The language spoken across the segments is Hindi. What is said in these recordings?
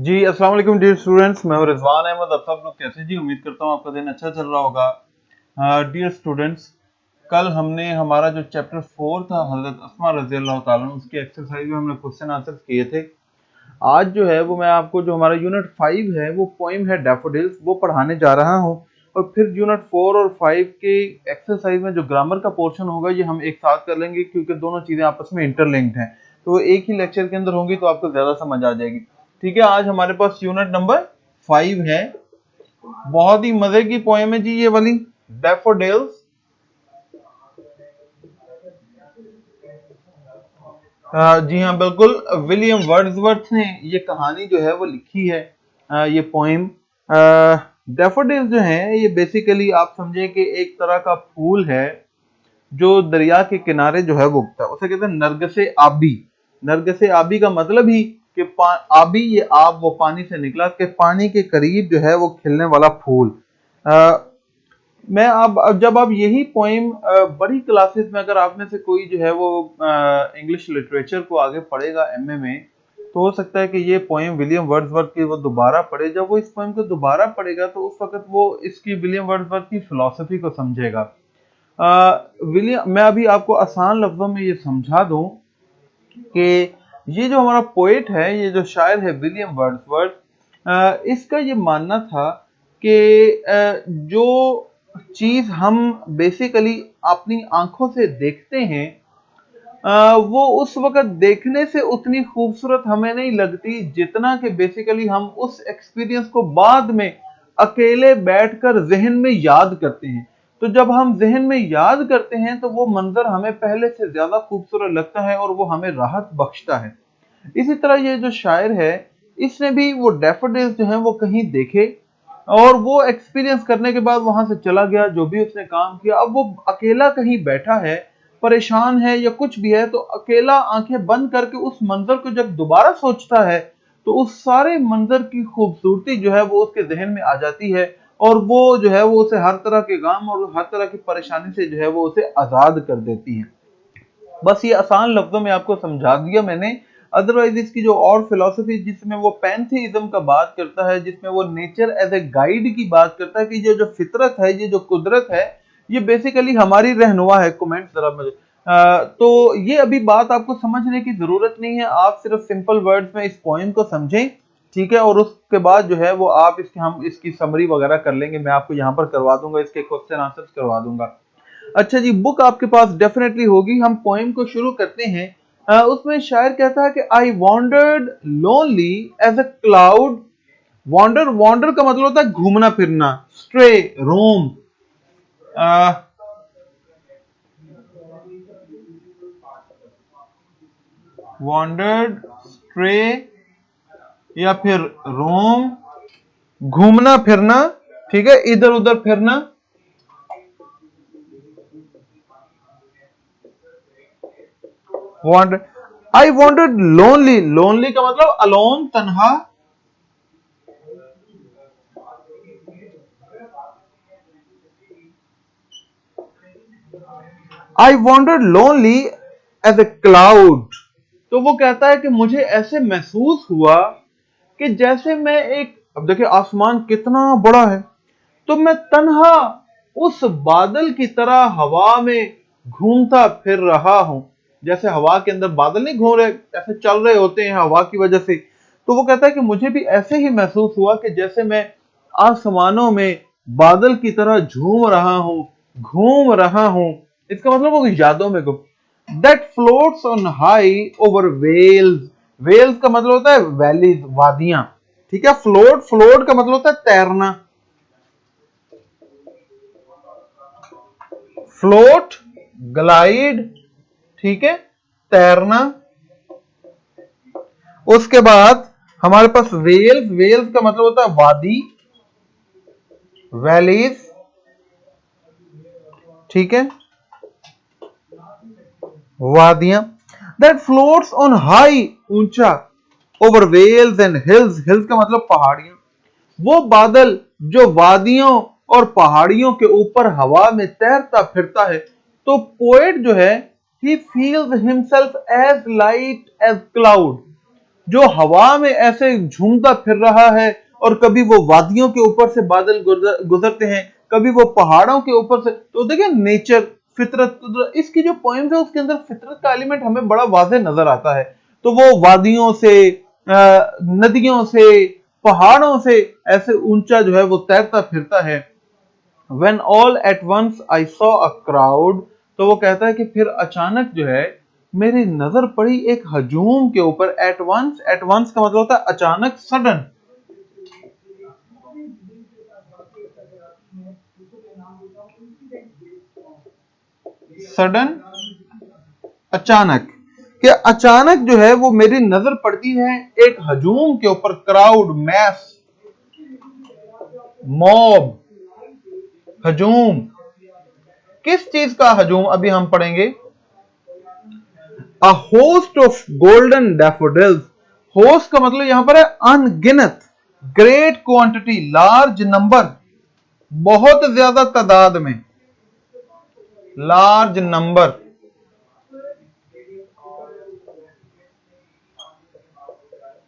जी अस्सलाम वालेकुम डियर स्टूडेंट्स, मैं हूं रिजवान अहमद। आप सब लोग कैसे जी? उम्मीद करता हूं आपका दिन अच्छा चल रहा होगा। डियर स्टूडेंट्स, कल हमने हमारा जो चैप्टर 4 था हजरत अस्मा रजी अल्लाह ताला अन्हा, उसकी एक्सरसाइज में हमने क्वेश्चन आंसर किए थे। आज जो है वो मैं आपको जो हमारा यूनिट 5 है वो पोइम है डैफोडिल्स वो पढ़ाने जा रहा हूँ। और फिर यूनिट 4 और 5 के एक्सरसाइज में जो ग्रामर का पोर्शन होगा ये हम एक साथ कर लेंगे, क्योंकि दोनों चीजें आपस में इंटरलिंक्ड हैं, तो एक ही लेक्चर के अंदर होंगी तो आपको ज्यादा समझ आ जाएगी। ठीक है, आज हमारे पास यूनिट नंबर 5 है। बहुत ही मजे की पोएम है जी ये वाली, डैफोडिल्स। जी हाँ बिल्कुल, विलियम वर्ड्सवर्थ ने ये कहानी जो है वो लिखी है। ये पोएम डैफोडिल्स जो है ये बेसिकली आप समझे कि एक तरह का फूल है जो दरिया के किनारे जो है वो उगता है। उसे कहते हैं नरगसे आबी। नरगसे आबी का मतलब ही कि आबी, ये आब वो पानी से निकला, कि पानी के करीब जो है वो खिलने वाला फूल। मैं अब जब आप यही पोइम बड़ी क्लासेस में, अगर आप में से कोई जो है वो इंग्लिश लिटरेचर को आगे पढ़ेगा एमए में, तो हो सकता है कि ये पोइम विलियम वर्ड्सवर्थ की वो दोबारा पढ़े। जब वो इस पोइम को दोबारा पढ़ेगा तो उस वक्त वो इसकी विलियम वर्ड्सवर्थ की फिलॉसफी को समझेगा। विलियम, मैं अभी आपको आसान लफ्जों में ये समझा दूं कि ये जो हमारा पोएट है, ये जो शायर है विलियम वर्ड्सवर्थ, इसका ये मानना था कि जो चीज हम बेसिकली अपनी आंखों से देखते हैं, वो उस वक्त देखने से उतनी खूबसूरत हमें नहीं लगती जितना कि बेसिकली हम उस एक्सपीरियंस को बाद में अकेले बैठकर जहन में याद करते हैं। तो जब हम जहन में याद करते हैं तो वो मंजर हमें पहले से ज्यादा खूबसूरत लगता है और वो हमें राहत बख्शता है। इसी तरह ये जो शायर है, इसने भी वो डैफोडिल्स जो है वो कहीं देखे और वो एक्सपीरियंस करने के बाद वहां से चला गया, जो भी उसने काम किया। अब वो अकेला कहीं बैठा है, परेशान है या कुछ भी है, तो अकेला आंखें बंद करके उस मंजर को जब दोबारा सोचता है तो उस सारे मंजर की खूबसूरती जो है वो उसके जहन में आ जाती है, और वो जो है वो उसे हर तरह के गम और हर तरह की परेशानी से जो है वो उसे आजाद कर देती है। बस ये आसान लफ्जों में आपको समझा दिया मैंने। अदरवाइज इसकी जो और फिलॉसफी, जिसमें वो पैंथेइज्म का बात करता है, जिसमें वो नेचर एज ए गाइड की बात करता है कि ये जो फितरत है, ये जो कुदरत है, ये बेसिकली हमारी रहनुमा है। कमेंट जरा मुझे। तो ये अभी बात आपको समझने की जरूरत नहीं है, आप सिर्फ सिंपल वर्ड्स में इस पोएम को समझें। ठीक है, और उसके बाद जो है वो आप हम इसकी समरी वगैरह कर लेंगे, मैं आपको यहाँ पर करवा दूंगा, इसके क्वेश्चन आंसर्स करवा दूंगा। अच्छा जी, बुक आपके पास डेफिनेटली होगी। हम पोएम को शुरू करते हैं। उसमें शायर कहता है कि I wandered lonely as a cloud. Wander, wander का मतलब होता है घूमना फिरना, स्ट्रे, रोम। वॉन्डर्ड, स्ट्रे या फिर रोम, घूमना फिरना। ठीक है, इधर उधर फिरना। Wander, I wandered lonely, lonely का मतलब अलोन, तन्हा। I wandered lonely as a cloud. तो वो कहता है कि मुझे ऐसे महसूस हुआ कि जैसे मैं एक, अब देखिए आसमान कितना बड़ा है, तो मैं तन्हा उस बादल की तरह हवा में घूमता फिर रहा हूं। जैसे हवा के अंदर बादल नहीं घूम रहे, ऐसे चल रहे होते हैं हवा की वजह से। तो वो कहता है कि मुझे भी ऐसे ही महसूस हुआ कि जैसे मैं आसमानों में बादल की तरह झूम रहा हूं, घूम रहा हूं। इसका मतलब वो यादों में गुम। That floats on high over vales. Vales का मतलब होता है वैलीज, वादियां। ठीक है, फ्लोट, फ्लोट का मतलब होता है तैरना। फ्लोट, ग्लाइड, ठीक है, तैरना। उसके बाद हमारे पास वेल्स, वेल्स का मतलब होता है वादी, वैलीज। ठीक है, वादियां। दैट फ्लोट्स ऑन हाई, ऊंचा, over vales and hills, hills का मतलब पहाड़ियां। वो बादल जो वादियों और पहाड़ियों के ऊपर हवा में तैरता फिरता है। तो पोएट जो है, he feels himself as light as cloud. जो हवा में ऐसे झूमता फिर रहा है, और कभी वो वादियों के ऊपर से बादल गुजरते हैं, कभी वो पहाड़ों के ऊपर से। तो देखिए नेचर, फितरत, इसकी जो पोएम्स है उसके अंदर फितरत का एलिमेंट हमें बड़ा वाज़ेह नजर आता है। तो वो वादियों से, नदियों से, पहाड़ों से ऐसे ऊंचा जो है वो तैरता फिरता है। When all at once I saw a crowd, तो वो कहता है कि फिर अचानक जो है मेरी नजर पड़ी एक हजूम के ऊपर। एट वंस, एट वंस का मतलब होता है अचानक, सडन, सडन, अचानक। कि अचानक जो है वो मेरी नजर पड़ती है एक हजूम के ऊपर। क्राउड, मैस, मॉब, हजूम। किस चीज का हजूम अभी हम पढ़ेंगे। A host of golden daffodils. Host का मतलब यहां पर है अनगिनत, ग्रेट क्वांटिटी, लार्ज नंबर, बहुत ज्यादा तादाद में, लार्ज नंबर,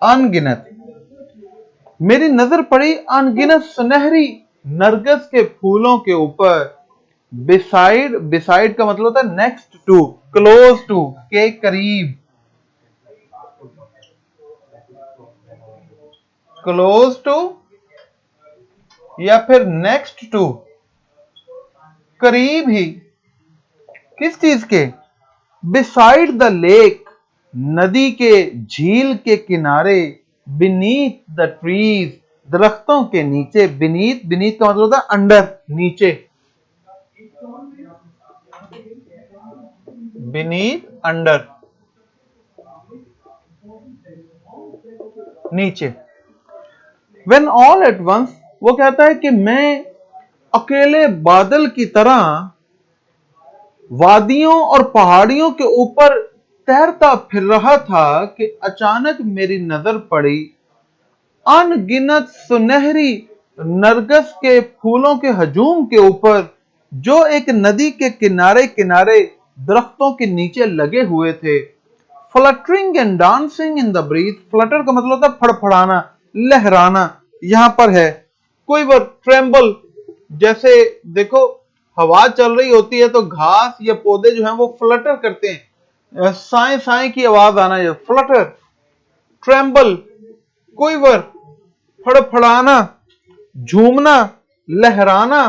अनगिनत। मेरी नजर पड़ी अनगिनत सुनहरी नरगिस के फूलों के ऊपर। बिसाइड, बिसाइड का मतलब होता है नेक्स्ट टू, क्लोज टू, के करीब, क्लोज टू या फिर नेक्स्ट टू, करीब ही। किस चीज के। बिसाइड द लेक, नदी के, झील के किनारे। बीनीथ द ट्रीज, दरख्तों के नीचे। बीनीथ, बीनीथ का मतलब होता है अंडर, नीचे। बीनीथ, अंडर, नीचे। When all at once, वो कहता है कि मैं अकेले बादल की तरह वादियों और पहाड़ियों के ऊपर तैरता फिर रहा था कि अचानक मेरी नजर पड़ी अनगिनत सुनहरी नरगिस के फूलों के हजूम के ऊपर, जो एक नदी के किनारे किनारे दरख्तों के नीचे लगे हुए थे। Fluttering and dancing in the bridge. Flutter का मतलब होता है फड़फड़ाना, लहराना। यहां पर है कोई बार ट्रेम्बल, जैसे देखो हवा चल रही होती है तो घास या पौधे जो हैं वो फ्लटर करते हैं, साए साए की आवाज आना, ये फ्लटर, ट्रेम्बल, कोई बार, फड़फड़ाना, झूमना, लहराना,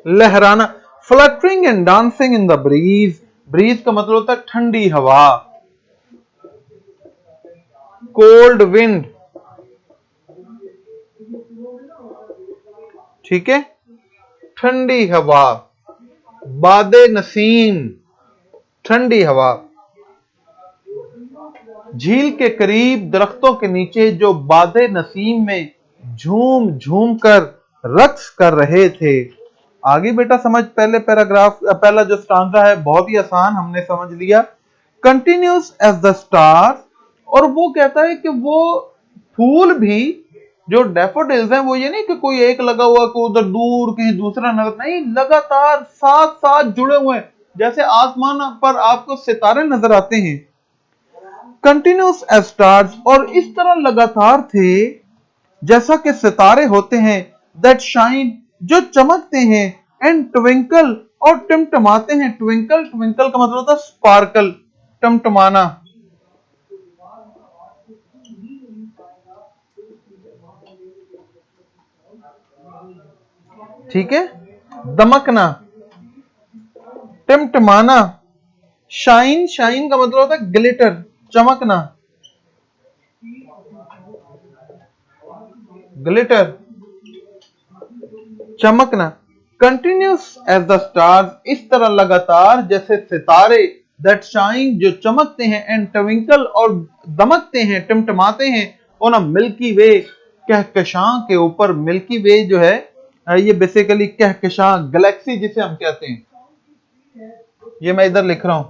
लहराना। Fluttering and dancing in the breeze. Breeze का मतलब होता है ठंडी हवा, कोल्ड विंड, ठीक है, ठंडी हवा, बादे नसीम, ठंडी हवा। झील के करीब दरख्तों के नीचे जो बादे नसीम में झूम झूम कर रक्स कर रहे थे। आगे बेटा समझ, पहले पैराग्राफ, पहला जो स्टांजा है बहुत ही आसान, हमने समझ लिया। Continuous as the star. और वो कहता है कि वो फूल भी, जो डैफोडिल्स हैं, वो ये नहीं कि कोई एक लगा हुआ, कोई उधर दूर कहीं दूसरा नजर, नहीं, लगातार साथ साथ जुड़े हुए हैं, जैसे आसमान पर आपको सितारे नजर आते हैं। कंटिन्यूस एज स्टार्स, और इस तरह लगातार थे जैसा कि सितारे होते हैं। दैट शाइन, जो चमकते हैं। एंड ट्विंकल, और टिमटमाते हैं। ट्विंकल, ट्विंकल का मतलब होता है स्पार्कल, टिमटमाना, ठीक है, दमकना, टिमटमाना। शाइन, शाइन का मतलब होता है ग्लिटर, चमकना, ग्लिटर, चमकना। कंटिन्यूस एज द स्टार्स, इस तरह लगातार जैसे सितारे। दैट शाइन, जो चमकते हैं। एंड ट्विंकल, और दमकते हैं, टिमटमाते हैं। और ना मिल्की वे, कहकशां के ऊपर। मिल्की वे जो है ये बेसिकली कहकशां गैलेक्सी जिसे हम कहते हैं, ये मैं इधर लिख रहा हूं,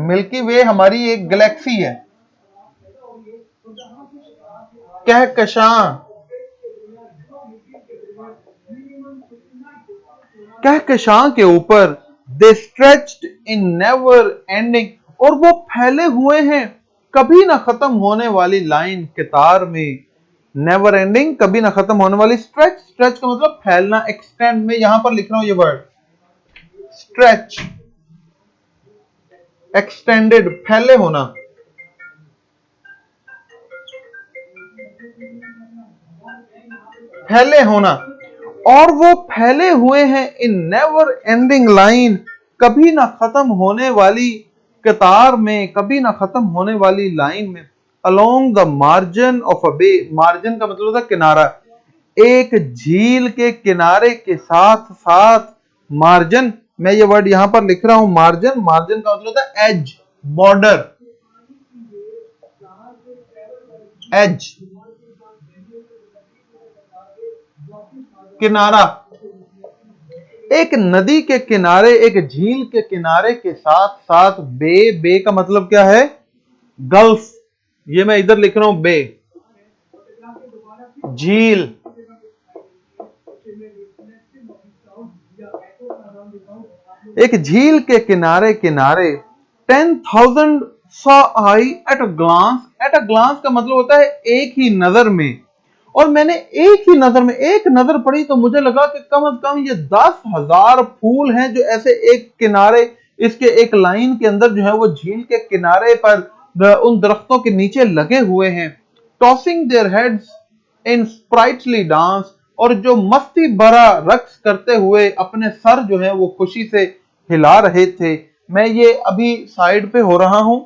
मिल्की वे हमारी एक गैलेक्सी है। कहकशां, कहकशां के ऊपर, दे स्ट्रेच्ड इन नेवर एंडिंग, और वो फैले हुए हैं कभी ना खत्म होने वाली लाइन, कतार में। नेवर एंडिंग, कभी ना खत्म होने वाली। स्ट्रेच, स्ट्रेच का मतलब फैलना, एक्सटेंड में यहां पर लिख रहा हूं ये वर्ड स्ट्रेच, एक्सटेंडेड, फैले होना। फैले होना, और वो फैले हुए हैं इन नेवर एंडिंग लाइन, कभी ना खत्म होने वाली कतार में, कभी ना खत्म होने वाली लाइन में। Along the margin of a bay, margin का मतलब होता है किनारा, एक झील के किनारे के साथ साथ मार्जिन, मैं ये वर्ड यहां पर लिख रहा हूं मार्जिन, मार्जिन का मतलब होता है एज, बॉर्डर, एज, किनारा, एक नदी के किनारे, एक झील के किनारे के साथ साथ बे, बे का मतलब क्या है, गल्फ, ये मैं इधर लिख रहा हूं बे, झील, एक झील के किनारे किनारे। 10,000 saw I at a glance, at a glance का मतलब होता है एक ही नजर में, और मैंने एक ही नजर में, एक नजर पड़ी तो मुझे लगा कि कम से कम ये 10,000 फूल हैं जो ऐसे एक किनारे, इसके एक लाइन के अंदर जो है वो झील के किनारे पर उन दरख्तों के नीचे लगे हुए हैं। Tossing their heads in sprightly dance, और जो मस्ती भरा रक्स करते हुए अपने सर जो है वो खुशी से हिला रहे थे। मैं ये अभी साइड पे हो रहा हूं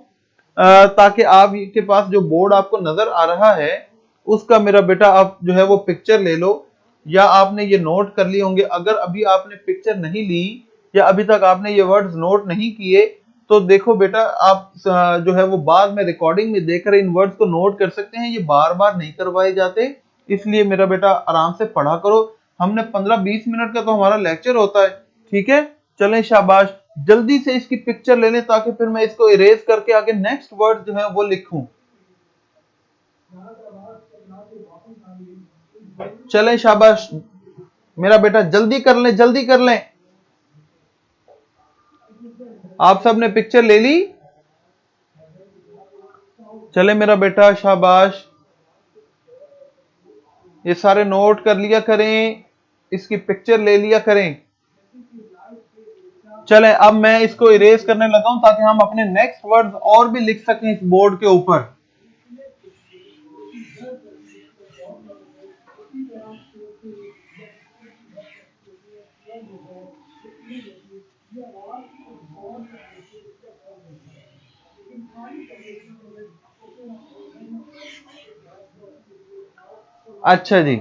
ताकि आपके पास जो बोर्ड आपको नजर आ रहा है उसका मेरा बेटा आप जो है वो पिक्चर ले लो, या आपने ये नोट कर लिए होंगे। अगर अभी आपने पिक्चर नहीं ली या अभी तक आपने ये वर्ड्स नोट नहीं किए तो देखो बेटा, आप जो है वो बाद में रिकॉर्डिंग में देखकर इन वर्ड्स को नोट कर सकते हैं। ये बार बार नहीं करवाए जाते, इसलिए मेरा बेटा आराम से पढ़ा करो। हमने 15-20 मिनट का तो हमारा लेक्चर होता है, ठीक है। चलें शाबाश, जल्दी से इसकी पिक्चर ले लें ताकि फिर मैं इसको इरेज करके आगे नेक्स्ट वर्ड जो है वो लिखूं। चलें शाबाश मेरा बेटा, जल्दी कर लें, जल्दी कर लें। आप सब ने पिक्चर ले ली? चले मेरा बेटा शाबाश, ये सारे नोट कर लिया करें, इसकी पिक्चर ले लिया करें। चलें अब मैं इसको इरेज करने लगा हूं ताकि हम अपने नेक्स्ट वर्ड्स और भी लिख सकें इस बोर्ड के ऊपर। अच्छा जी,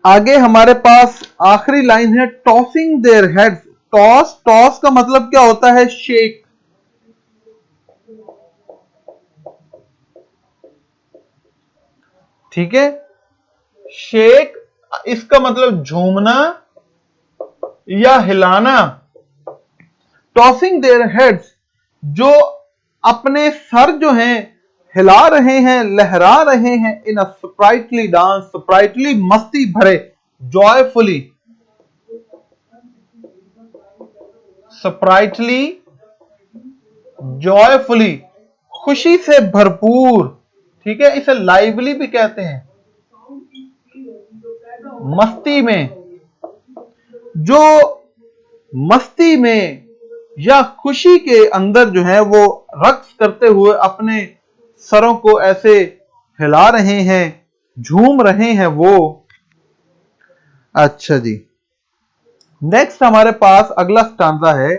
आगे हमारे पास आखिरी लाइन है tossing their heads. Toss, toss का मतलब क्या होता है, शेक, ठीक है। शेक इसका मतलब झूमना या हिलाना। टॉसिंग देयर हेड्स, जो अपने सर जो हैं हिला रहे हैं, लहरा रहे हैं, इन अ स्प्राइटली डांस, स्प्राइटली मस्ती भरे, जॉयफुली, स्प्राइटली, जॉयफुली, खुशी से भरपूर, ठीक है। इसे लाइवली भी कहते हैं, मस्ती में, जो मस्ती में या खुशी के अंदर जो है वो रक्स करते हुए अपने सरों को ऐसे हिला रहे हैं, झूम रहे हैं वो। अच्छा जी, नेक्स्ट हमारे पास अगला स्टांजा है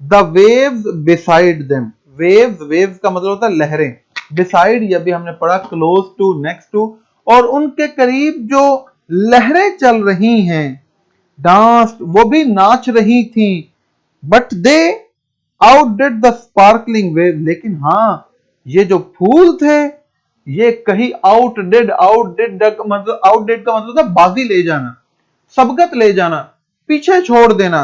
the waves beside them. Waves, waves का मतलब होता है लहरें, बिसाइड ये भी हमने पढ़ा, क्लोज टू, नेक्स्ट टू, और उनके करीब जो लहरें चल रही हैं, डांस, वो भी नाच रही थी, but they outdid the sparkling wave, लेकिन हाँ ये जो फूल थे ये कहीं आउटडिड, आउटडिड का मतलब था बाजी ले जाना, सबकत ले जाना, पीछे छोड़ देना,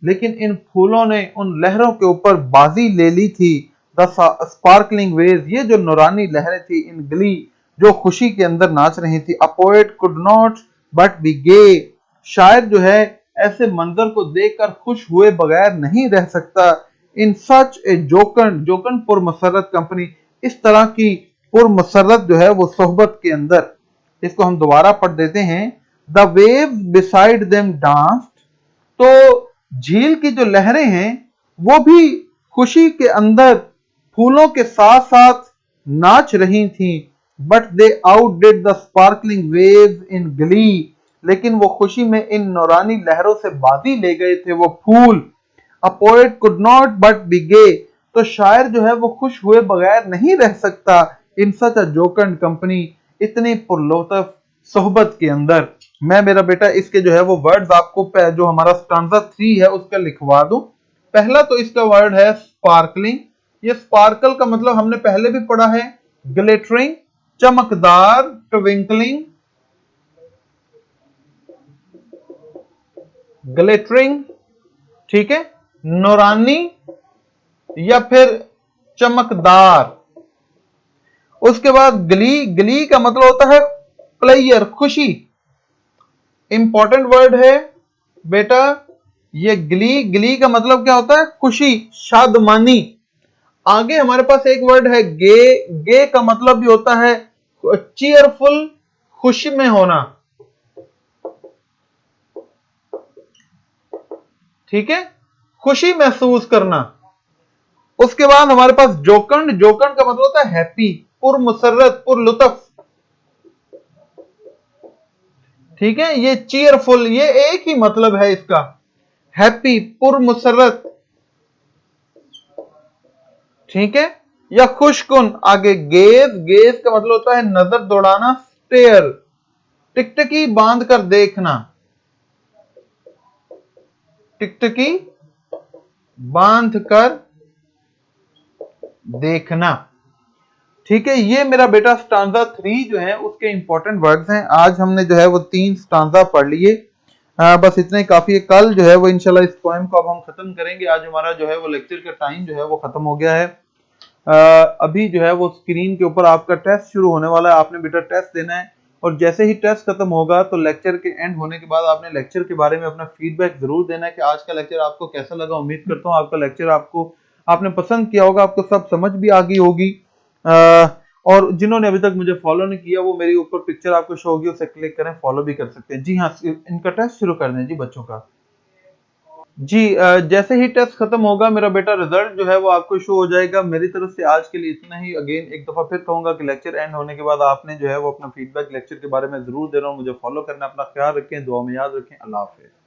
लेकिन इन फूलों ने उन लहरों के ऊपर बाजी ले ली थी। द स्पार्कलिंग वेव, ये जो नूरानी लहरें थी, इन गली जो खुशी के अंदर नाच रही थी। A poet could not but be gay, शायर जो है ऐसे मंजर को देखकर खुश हुए बगैर नहीं रह सकता। इन सच ए जोकन जोकन पुरमसरत कंपनी, इस तरह की पुरमसरत जो है वो सोहबत के अंदर। इसको हम दोबारा पढ़ देते हैं। The wave beside them danced, तो झील की जो लहरें हैं वो भी खुशी के अंदर फूलों के साथ साथ नाच रही थीं। But they outdid the sparkling waves in glee, लेकिन वो खुशी में इन नौरानी लहरों से बाजी ले गए थे वो फूल। A poet could not but be gay, तो शायर जो है वो खुश हुए बगैर नहीं रह सकता। इन सच अ जोकन कंपनी, इतनी पुरलुत्फ सोहबत के अंदर। मैं मेरा बेटा इसके जो है वो वर्ड्स आपको जो हमारा स्टांजा 3 है उसका लिखवा दूं। पहला तो इसका वर्ड है स्पार्कलिंग। ये स्पार्कल का मतलब हमने पहले भी पढ़ा है, ग्लिटरिंग, चमकदार, ट्विंकलिंग, ग्लिटरिंग, ठीक है, नौरानी या फिर चमकदार। उसके बाद ग्ली, ग्ली का मतलब होता है प्लेयर, खुशी। इंपॉर्टेंट वर्ड है बेटा ये ग्ली, ग्ली का मतलब क्या होता है? खुशी, शादमानी। आगे हमारे पास एक वर्ड है गे, गे का मतलब भी होता है चीयरफुल, खुशी में होना, ठीक है, खुशी महसूस करना। उसके बाद हमारे पास जोकन, जोकन का मतलब होता है हैप्पी, पुरमुसर्रत, पुरलुत्फ, ठीक है। ये चीयरफुल, ये एक ही मतलब है इसका, हैप्पी, पुरमुसर्रत, ठीक है, या खुशकुन। आगे गेज, गेज का मतलब होता है नजर दौड़ाना, स्टेयर, टिकटकी बांध कर देखना, टिकटकी बांध कर देखना, ठीक है। ये मेरा बेटा स्टांजा 3 जो है उसके इंपॉर्टेंट वर्ड्स हैं। आज हमने जो है वो 3 स्टांजा पढ़ लिए, बस इतने काफी है। कल जो है वो इंशाल्लाह इस पोएम को अब हम खत्म करेंगे। आज हमारा जो है वो लेक्चर का टाइम जो है वो खत्म हो गया है। अभी जो है वो स्क्रीन के ऊपर आपका टेस्ट शुरू होने वाला है। आपने बेटा टेस्ट देना है और जैसे ही टेस्ट खत्म होगा तो लेक्चर के एंड होने के बाद आपने लेक्चर के बारे में अपना फीडबैक जरूर देना है कि आज का लेक्चर आपको कैसा लगा। उम्मीद करता हूँ आपका लेक्चर आपने पसंद किया होगा, आपको सब समझ भी आ गई होगी। और जिन्होंने अभी तक मुझे फॉलो नहीं किया वो मेरी ऊपर पिक्चर आपको शो होगी, उसे क्लिक करें, फॉलो भी कर सकते हैं। जी हाँ, इनका टेस्ट शुरू कर दें जी बच्चों का। जी जैसे ही टेस्ट खत्म होगा मेरा बेटा रिजल्ट जो है वो आपको शो हो जाएगा। मेरी तरफ से आज के लिए इतना ही। अगेन एक दफा फिर कहूंगा कि लेक्चर एंड होने के बाद आपने जो है वो अपना फीडबैक लेक्चर के बारे में जरूर देना, मुझे फॉलो करना। अपना ख्याल रखें, दुआ में याद रखें। अल्लाह हाफिज़।